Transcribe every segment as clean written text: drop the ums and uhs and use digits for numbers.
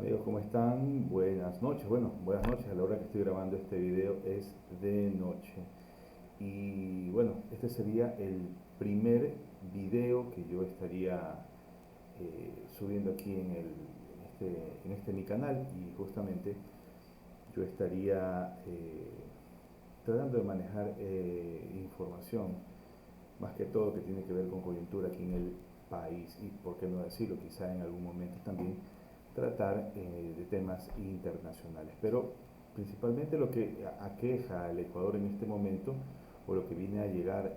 Amigos, ¿cómo están? Buenas noches. Bueno, buenas noches. A la hora que estoy grabando este video es de noche. Y bueno, este sería el primer video que yo estaría subiendo aquí en este mi canal. Y justamente yo estaría tratando de manejar información, más que todo que tiene que ver con coyuntura aquí en el país y, por qué no decirlo, quizá en algún momento también tratar de temas internacionales. Pero principalmente lo que aqueja al Ecuador en este momento, o lo que viene a llegar,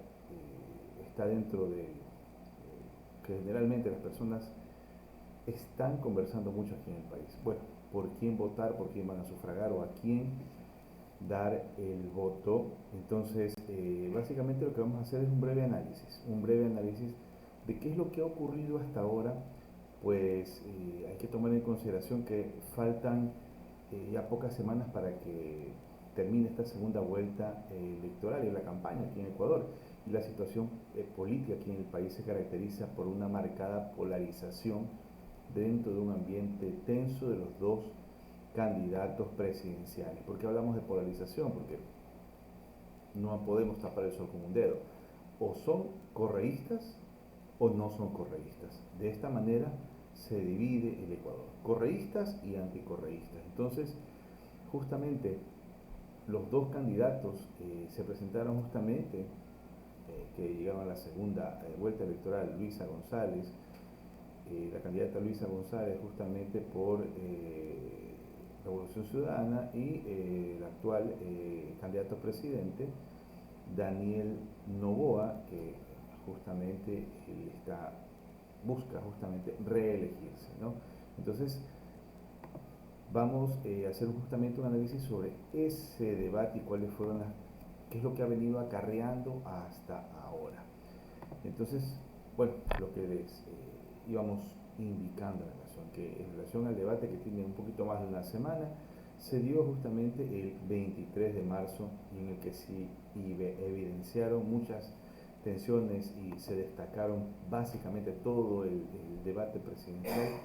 está dentro de que generalmente las personas están conversando mucho aquí en el país. Bueno, por quién votar, por quién van a sufragar o a quién dar el voto. Entonces, básicamente lo que vamos a hacer es un breve análisis de qué es lo que ha ocurrido hasta ahora. Pues hay que tomar en consideración que faltan ya pocas semanas para que termine esta segunda vuelta electoral y la campaña aquí en Ecuador. Y la situación política aquí en el país se caracteriza por una marcada polarización dentro de un ambiente tenso de los dos candidatos presidenciales. ¿Por qué hablamos de polarización? Porque no podemos tapar el sol con un dedo. O son correístas o no son correístas. De esta manera se divide el Ecuador, correístas y anticorreístas. Entonces, justamente los dos candidatos se presentaron justamente, que llegaban a la segunda vuelta electoral, Luisa González, la candidata Luisa González justamente por Revolución Ciudadana, y el actual candidato a presidente, Daniel Noboa, que justamente busca justamente reelegirse, ¿no? Entonces, vamos a hacer justamente un análisis sobre ese debate y qué es lo que ha venido acarreando hasta ahora. Entonces, bueno, lo que les íbamos indicando en relación al debate que tiene un poquito más de una semana, se dio justamente el 23 de marzo, y en el que sí evidenciaron muchas tensiones y se destacaron básicamente todo el debate presidencial.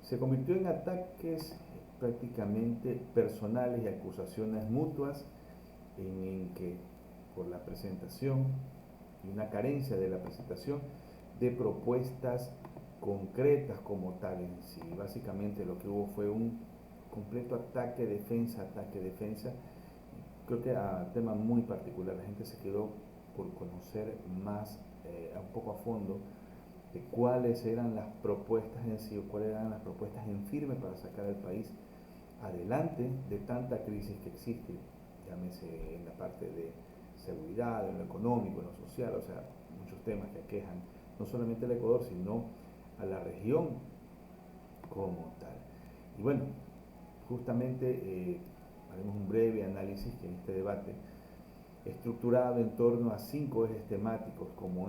Se convirtió en ataques prácticamente personales y acusaciones mutuas, en que por la presentación y una carencia de la presentación de propuestas concretas como tal en sí. Básicamente lo que hubo fue un completo ataque, defensa. Creo que a tema muy particular, la gente se quedó por conocer más, un poco a fondo, de cuáles eran las propuestas en sí, o cuáles eran las propuestas en firme para sacar al país adelante de tanta crisis que existe, llámese en la parte de seguridad, en lo económico, en lo social, o sea, muchos temas que aquejan no solamente al Ecuador, sino a la región como tal. Y bueno, justamente haremos un breve análisis en este debate, estructurado en torno a 5 ejes temáticos, como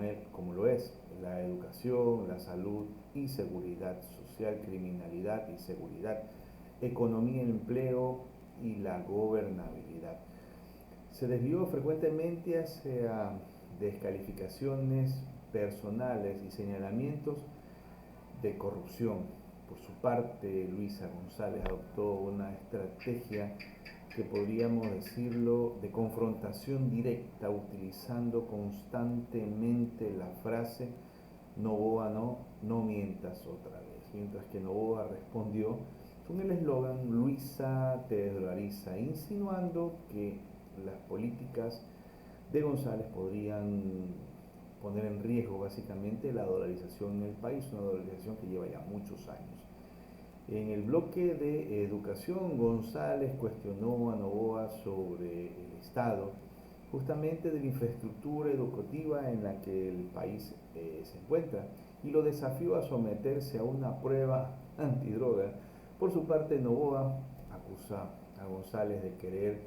lo es la educación, la salud y seguridad social, criminalidad y seguridad, economía y empleo, y la gobernabilidad. Se desvió frecuentemente hacia descalificaciones personales y señalamientos de corrupción. Por su parte, Luisa González adoptó una estrategia que podríamos decirlo de confrontación directa, utilizando constantemente la frase Noboa no, no mientas otra vez. Mientras que Noboa respondió con el eslogan Luisa te dolariza, insinuando que las políticas de González podrían poner en riesgo básicamente la dolarización en el país, una dolarización que lleva ya muchos años. En el bloque de educación, González cuestionó a Noboa sobre el estado justamente de la infraestructura educativa en la que el país se encuentra, y lo desafió a someterse a una prueba antidroga. Por su parte, Noboa acusa a González de querer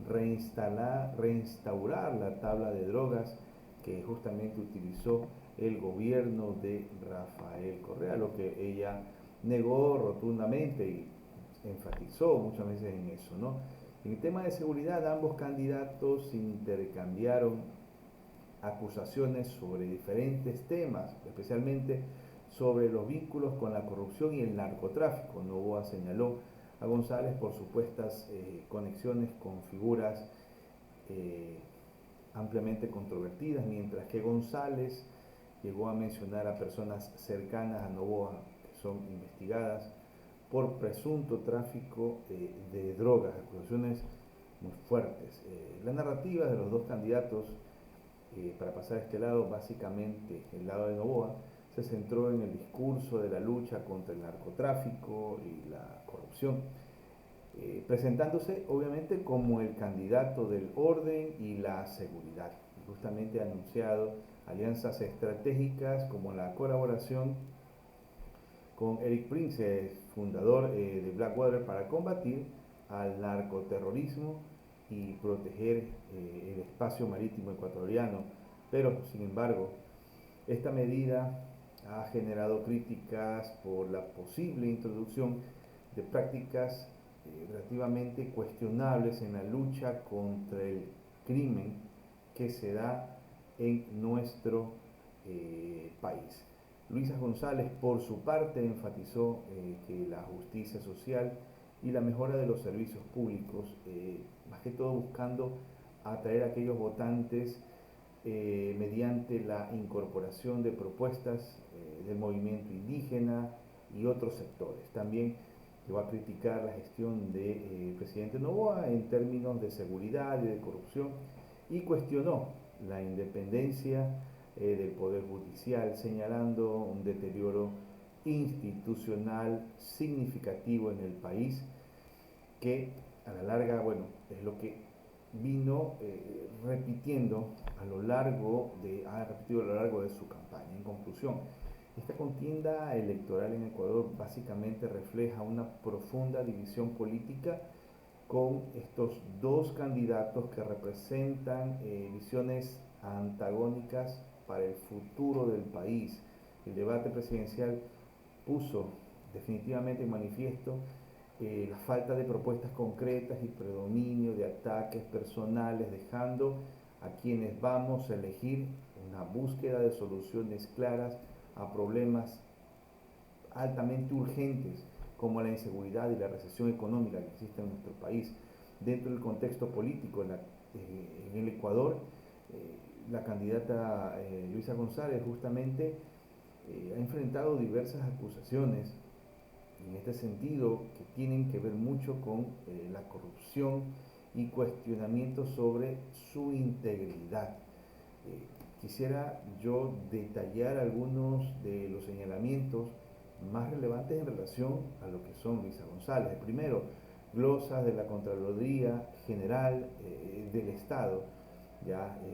reinstaurar la tabla de drogas que justamente utilizó el gobierno de Rafael Correa, lo que ella negó rotundamente y enfatizó muchas veces en eso, ¿no? En el tema de seguridad, ambos candidatos intercambiaron acusaciones sobre diferentes temas, especialmente sobre los vínculos con la corrupción y el narcotráfico. Noboa señaló a González por supuestas conexiones con figuras ampliamente controvertidas, mientras que González llegó a mencionar a personas cercanas a Noboa que son investigadas por presunto tráfico de drogas, acusaciones muy fuertes. La narrativa de los dos candidatos, para pasar a este lado, básicamente el lado de Noboa, se centró en el discurso de la lucha contra el narcotráfico y la corrupción, presentándose obviamente como el candidato del orden y la seguridad. Y justamente ha anunciado alianzas estratégicas como la colaboración con Eric Prince, fundador de Blackwater, para combatir al narcoterrorismo y proteger el espacio marítimo ecuatoriano. Pero, sin embargo, esta medida ha generado críticas por la posible introducción de prácticas relativamente cuestionables en la lucha contra el crimen que se da en nuestro país. Luisa González, por su parte, enfatizó que la justicia social y la mejora de los servicios públicos, más que todo buscando atraer a aquellos votantes mediante la incorporación de propuestas del movimiento indígena y otros sectores. También llegó a criticar la gestión del presidente Noboa en términos de seguridad y de corrupción y cuestionó la independencia del Poder Judicial, señalando un deterioro institucional significativo en el país que a la larga, bueno, es lo que vino repitiendo a lo largo de su campaña. En conclusión, esta contienda electoral en Ecuador básicamente refleja una profunda división política con estos dos candidatos que representan visiones antagónicas para el futuro del país. El debate presidencial puso definitivamente en manifiesto la falta de propuestas concretas y predominio de ataques personales, dejando a quienes vamos a elegir una búsqueda de soluciones claras a problemas altamente urgentes como la inseguridad y la recesión económica que existe en nuestro país. Dentro del contexto político en el Ecuador, la candidata Luisa González justamente ha enfrentado diversas acusaciones en este sentido que tienen que ver mucho con la corrupción y cuestionamientos sobre su integridad. Quisiera yo detallar algunos de los señalamientos más relevantes en relación a lo que son Luisa González. El primero, glosas de la Contraloría General del Estado,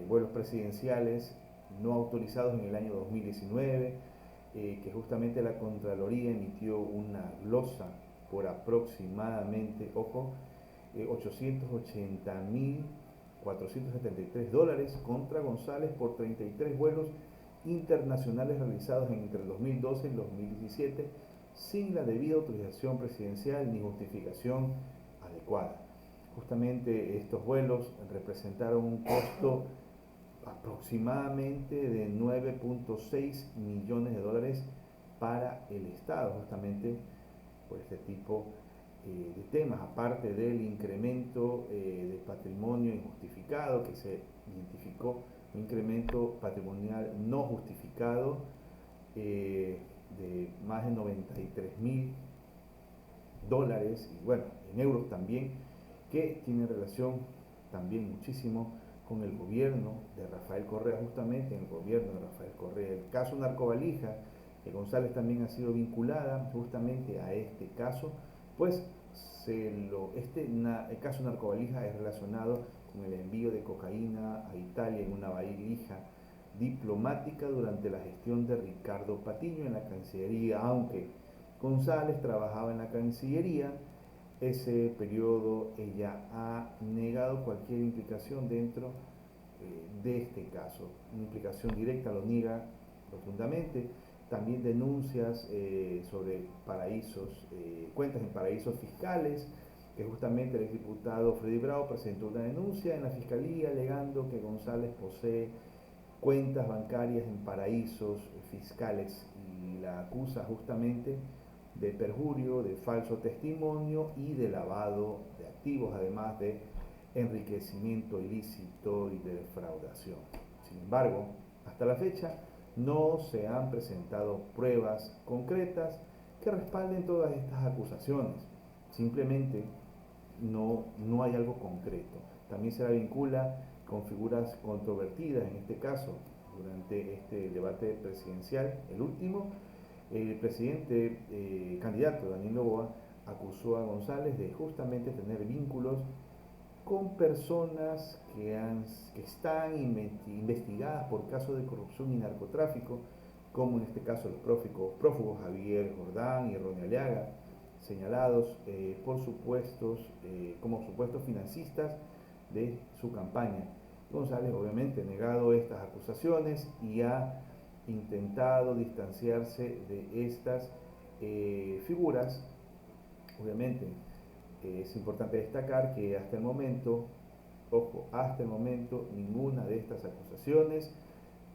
vuelos presidenciales no autorizados en el año 2019, que justamente la Contraloría emitió una glosa por aproximadamente, ojo, $880.473 contra González por 33 vuelos internacionales realizados entre el 2012 y el 2017 sin la debida autorización presidencial ni justificación adecuada. Justamente estos vuelos representaron un costo aproximadamente de $9.6 millones para el Estado, justamente por este tipo de temas, aparte del incremento de patrimonio injustificado que se identificó, un incremento patrimonial no justificado de más de $93.000, y bueno, en euros también, que tiene relación también muchísimo con el gobierno de Rafael Correa, justamente en el gobierno de Rafael Correa. El caso Narcovalija, que González también ha sido vinculada justamente a este caso, pues el caso Narcovalija es relacionado con el envío de cocaína a Italia en una valija diplomática durante la gestión de Ricardo Patiño en la Cancillería, aunque González trabajaba en la Cancillería. Ese periodo ella ha negado cualquier implicación dentro de este caso, una implicación directa, lo niega rotundamente. También denuncias sobre paraísos, cuentas en paraísos fiscales, que justamente el exdiputado Freddy Bravo presentó una denuncia en la Fiscalía alegando que González posee cuentas bancarias en paraísos fiscales y la acusa justamente de perjurio, de falso testimonio y de lavado de activos, además de enriquecimiento ilícito y de defraudación. Sin embargo, hasta la fecha no se han presentado pruebas concretas que respalden todas estas acusaciones. Simplemente no hay algo concreto. También se la vincula con figuras controvertidas, en este caso, durante este debate presidencial, el último, el presidente candidato Daniel Noboa acusó a González de justamente tener vínculos con personas que están investigadas por casos de corrupción y narcotráfico, como en este caso los prófugos Javier Jordán y Ronnie Aliaga, señalados como supuestos financistas de su campaña. González obviamente ha negado estas acusaciones y ha intentado distanciarse de estas figuras. Obviamente es importante destacar que hasta el momento, ninguna de estas acusaciones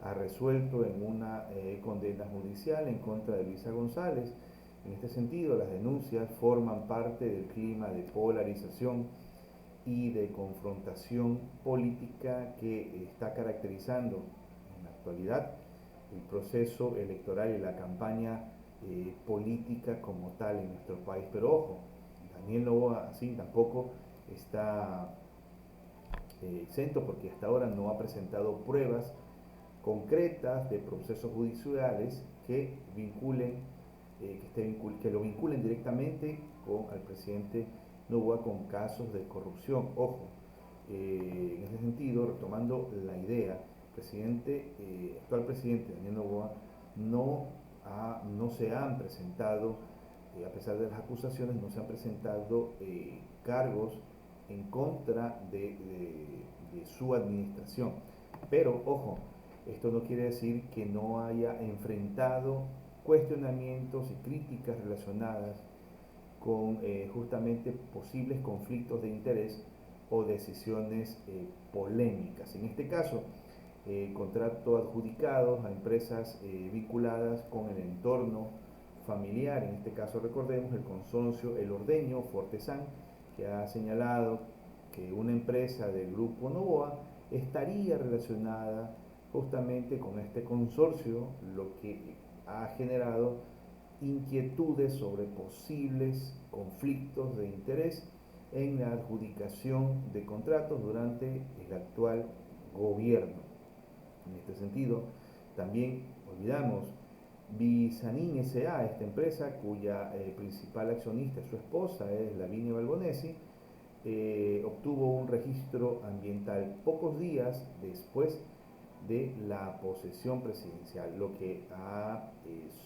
ha resuelto en una condena judicial en contra de Luisa González. En este sentido, las denuncias forman parte del clima de polarización y de confrontación política que está caracterizando en la actualidad el proceso electoral y la campaña política como tal en nuestro país. Pero ojo, Daniel Noboa así tampoco está exento, porque hasta ahora no ha presentado pruebas concretas de procesos judiciales que lo vinculen directamente con el presidente Noboa con casos de corrupción. Ojo, en ese sentido, retomando la idea, actual presidente Daniel Noboa no se han presentado, a pesar de las acusaciones, no se han presentado cargos en contra de su administración. Pero, ojo, esto no quiere decir que no haya enfrentado cuestionamientos y críticas relacionadas con justamente posibles conflictos de interés o decisiones polémicas. En este caso, contratos adjudicados a empresas vinculadas con el entorno familiar. En este caso, recordemos el consorcio El Ordeño Fortesan, que ha señalado que una empresa del grupo Noboa estaría relacionada justamente con este consorcio, lo que ha generado inquietudes sobre posibles conflictos de interés en la adjudicación de contratos durante el actual gobierno. En este sentido, también olvidamos Bisanin S.A., esta empresa cuya principal accionista, su esposa, es Lavinia Balbonesi, obtuvo un registro ambiental pocos días después de la posesión presidencial, lo que ha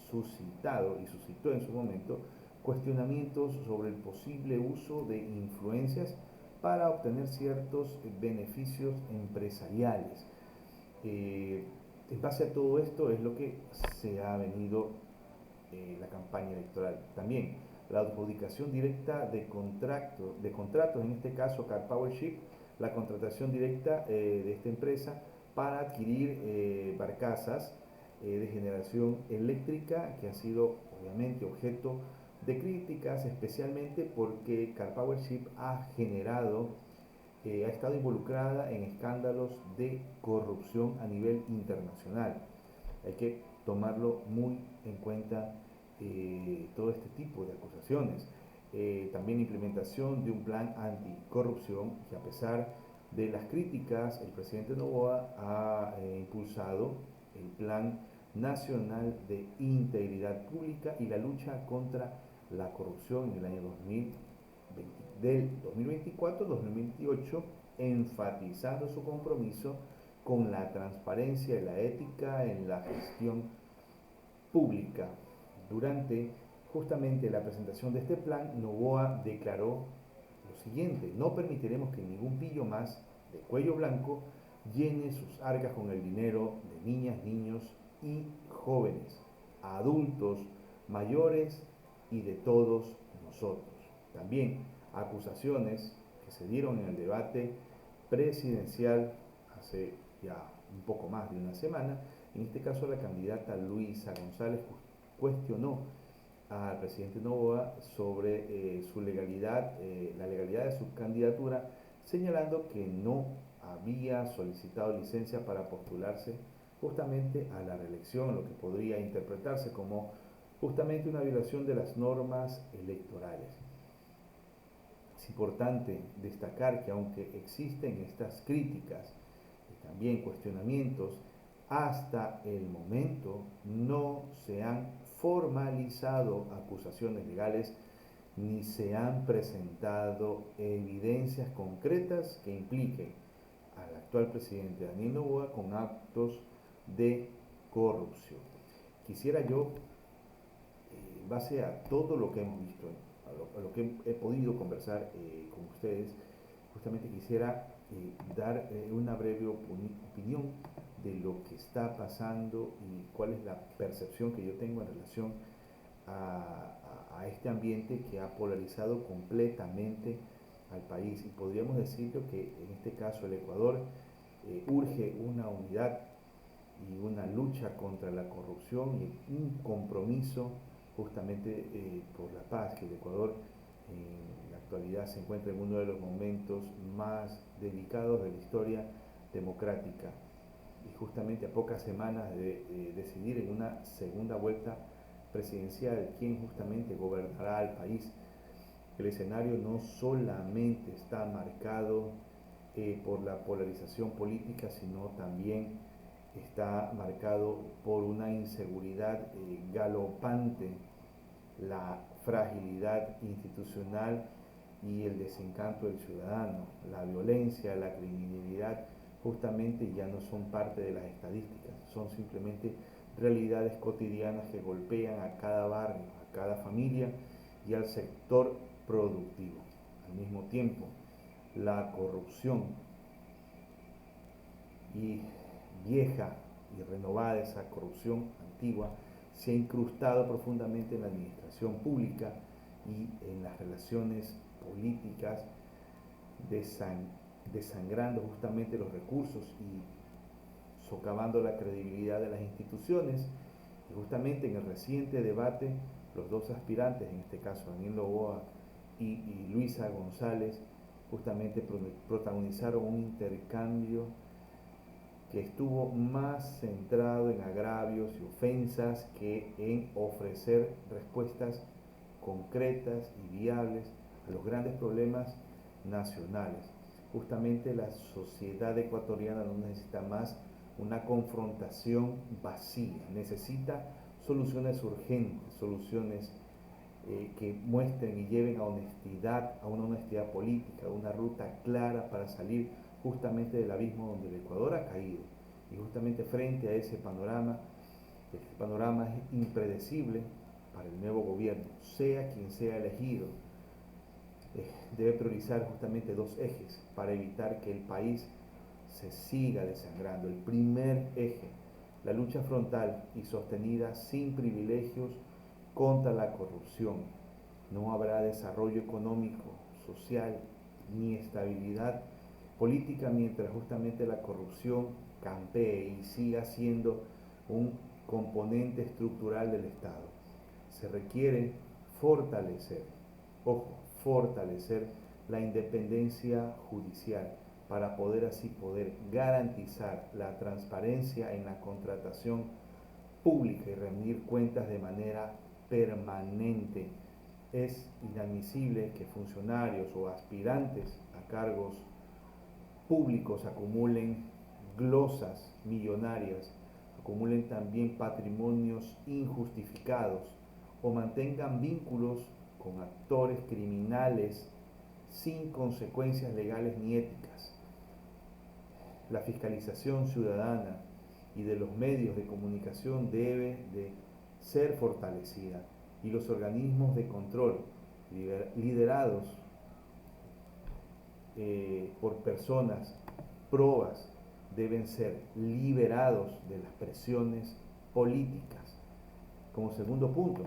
suscitó en su momento cuestionamientos sobre el posible uso de influencias para obtener ciertos beneficios empresariales. En base a todo esto es lo que se ha venido la campaña electoral. También la adjudicación directa de contratos, en este caso Car Power Ship, la contratación directa de esta empresa para adquirir barcazas de generación eléctrica, que ha sido obviamente objeto de críticas, especialmente porque Car Power Ship ha estado involucrada en escándalos de corrupción a nivel internacional. Hay que tomarlo muy en cuenta todo este tipo de acusaciones. También implementación de un plan anticorrupción, que a pesar de las críticas, el presidente Noboa ha impulsado el Plan Nacional de Integridad Pública y la lucha contra la corrupción en el año 2024-2028, enfatizando su compromiso con la transparencia y la ética en la gestión pública. Durante justamente la presentación de este plan, Noboa declaró lo siguiente: no permitiremos que ningún pillo más de cuello blanco llene sus arcas con el dinero de niñas, niños y jóvenes, adultos, mayores y de todos nosotros. También acusaciones que se dieron en el debate presidencial hace ya un poco más de una semana. En este caso, la candidata Luisa González cuestionó al presidente Noboa sobre su legalidad, la legalidad de su candidatura, señalando que no había solicitado licencia para postularse justamente a la reelección, lo que podría interpretarse como justamente una violación de las normas electorales. Es importante destacar que aunque existen estas críticas y también cuestionamientos, hasta el momento no se han formalizado acusaciones legales ni se han presentado evidencias concretas que impliquen al actual presidente Daniel Noboa con actos de corrupción. Quisiera yo, en base a todo lo que hemos visto, a lo que he podido conversar con ustedes, justamente quisiera dar una breve opinión de lo que está pasando y cuál es la percepción que yo tengo en relación a este ambiente que ha polarizado completamente al país. Y podríamos decir que en este caso el Ecuador urge una unidad y una lucha contra la corrupción y un compromiso justamente por la paz, que el Ecuador en la actualidad se encuentra en uno de los momentos más delicados de la historia democrática y justamente a pocas semanas de decidir en una segunda vuelta presidencial quién justamente gobernará el país. El escenario no solamente está marcado por la polarización política, sino también está marcado por una inseguridad galopante, la fragilidad institucional y el desencanto del ciudadano. La violencia, la criminalidad justamente ya no son parte de las estadísticas, son simplemente realidades cotidianas que golpean a cada barrio, a cada familia y al sector productivo. Al mismo tiempo, la corrupción y vieja y renovada esa corrupción antigua se ha incrustado profundamente en la administración pública y en las relaciones políticas, desangrando justamente los recursos y socavando la credibilidad de las instituciones. Y justamente en el reciente debate, los dos aspirantes, en este caso Daniel Noboa y Luisa González, justamente protagonizaron un intercambio que estuvo más centrado en agravios y ofensas que en ofrecer respuestas concretas y viables a los grandes problemas nacionales. Justamente la sociedad ecuatoriana no necesita más una confrontación vacía, necesita soluciones urgentes, soluciones que muestren y lleven a honestidad, a una honestidad política, una ruta clara para salir justamente del abismo donde el Ecuador ha caído. Y justamente frente a ese panorama es impredecible para el nuevo gobierno, sea quien sea elegido, debe priorizar justamente dos ejes para evitar que el país se siga desangrando. El primer eje, la lucha frontal y sostenida sin privilegios contra la corrupción. No habrá desarrollo económico, social ni estabilidad política mientras justamente la corrupción campee y siga siendo un componente estructural del Estado. Se requiere fortalecer, fortalecer la independencia judicial para poder garantizar la transparencia en la contratación pública y rendir cuentas de manera permanente. Es inadmisible que funcionarios o aspirantes a cargos públicos acumulen glosas millonarias, acumulen también patrimonios injustificados o mantengan vínculos con actores criminales sin consecuencias legales ni éticas. La fiscalización ciudadana y de los medios de comunicación debe de ser fortalecida y los organismos de control liderados por personas probas deben ser liberados de las presiones políticas. Como segundo punto,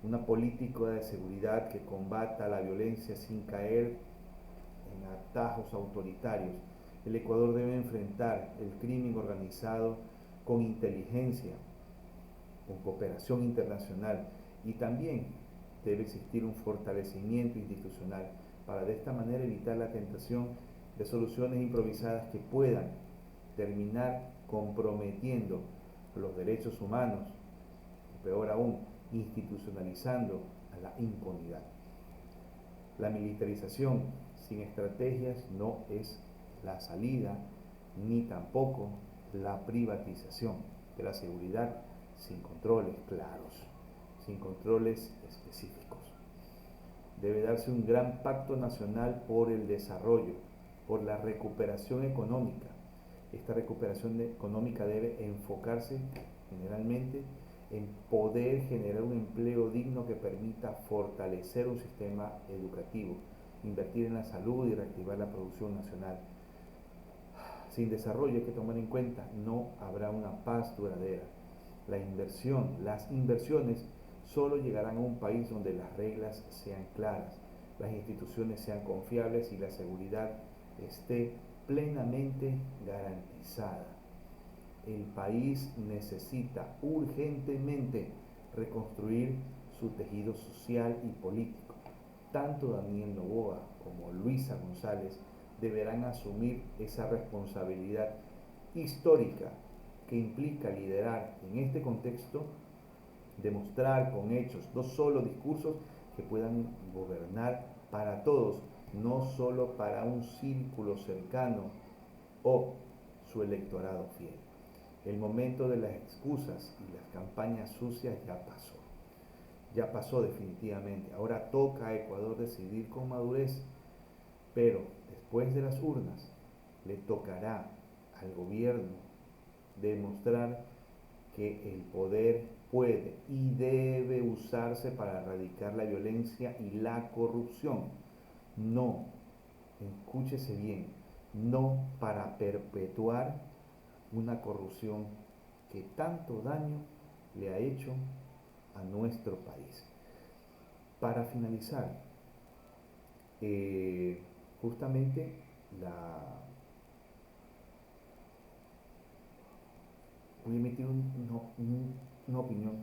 una política de seguridad que combata la violencia sin caer en atajos autoritarios El Ecuador debe enfrentar el crimen organizado con inteligencia, con cooperación internacional, y también debe existir un fortalecimiento institucional para de esta manera evitar la tentación de soluciones improvisadas que puedan terminar comprometiendo los derechos humanos, o peor aún, institucionalizando a la impunidad. La militarización sin estrategias no es la salida, ni tampoco la privatización de la seguridad sin controles claros, sin controles específicos. Debe darse un gran pacto nacional por el desarrollo, por la recuperación económica. Esta recuperación económica debe enfocarse generalmente en poder generar un empleo digno que permita fortalecer un sistema educativo, invertir en la salud y reactivar la producción nacional. Sin desarrollo, hay que tomar en cuenta, no habrá una paz duradera. Las inversiones solo llegarán a un país donde las reglas sean claras, las instituciones sean confiables y la seguridad esté plenamente garantizada. El país necesita urgentemente reconstruir su tejido social y político. Tanto Daniel Noboa como Luisa González deberán asumir esa responsabilidad histórica que implica liderar en este contexto, demostrar con hechos, no solo discursos, que puedan gobernar para todos, no solo para un círculo cercano o su electorado fiel. El momento de las excusas y las campañas sucias ya pasó definitivamente. Ahora toca a Ecuador decidir con madurez, pero después de las urnas le tocará al gobierno demostrar que el poder puede y debe usarse para erradicar la violencia y la corrupción. No, escúchese bien, no para perpetuar una corrupción que tanto daño le ha hecho a nuestro país. Para finalizar, justamente voy a emitir una opinión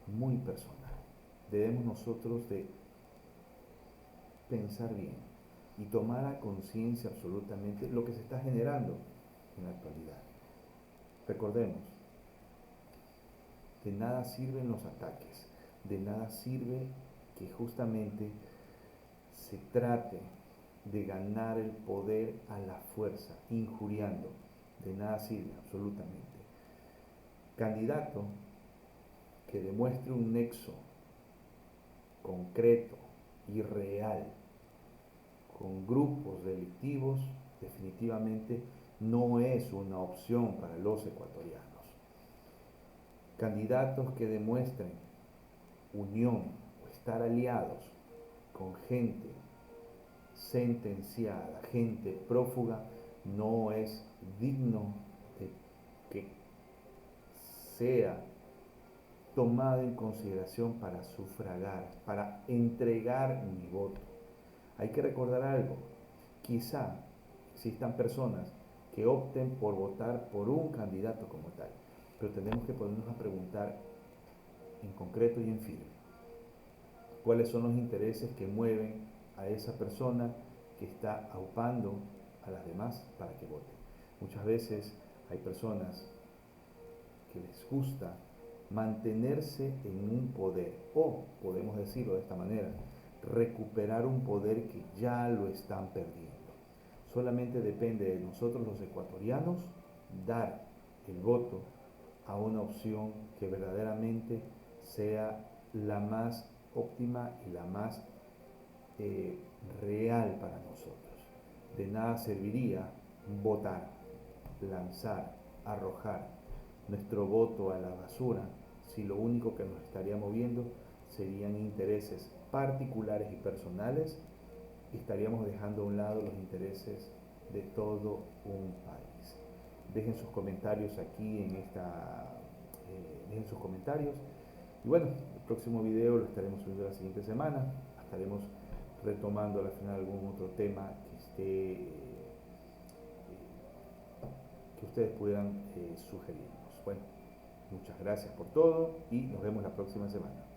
muy personal. Debemos nosotros de pensar bien y tomar a conciencia absolutamente lo que se está generando en la actualidad. Recordemos, de nada sirven los ataques, de nada sirve que justamente se trate de ganar el poder a la fuerza, injuriando. De nada sirve absolutamente. Candidato que demuestre un nexo concreto y real con grupos delictivos definitivamente no es una opción para los ecuatorianos. Candidatos que demuestren unión o estar aliados con gente sentenciada, gente prófuga, no es digno de que sea tomado en consideración para sufragar, para entregar mi voto. Hay que recordar algo, quizá existan personas que opten por votar por un candidato como tal, pero tenemos que ponernos a preguntar en concreto y en firme, ¿cuáles son los intereses que mueven a esa persona que está aupando a las demás para que voten? Muchas veces hay personas que les gusta mantenerse en un poder, o podemos decirlo de esta manera, recuperar un poder que ya lo están perdiendo. Solamente depende de nosotros los ecuatorianos dar el voto a una opción que verdaderamente sea la más óptima y la más real para nosotros. De nada serviría votar, lanzar, arrojar nuestro voto a la basura si lo único que nos estaría moviendo serían intereses particulares y personales, y estaríamos dejando a un lado los intereses de todo un país. Dejen sus comentarios aquí dejen sus comentarios, y bueno, el próximo video lo estaremos subiendo la siguiente semana. Estaremos retomando al final algún otro tema que esté ustedes pudieran sugerirnos. Bueno, muchas gracias por todo y nos vemos la próxima semana.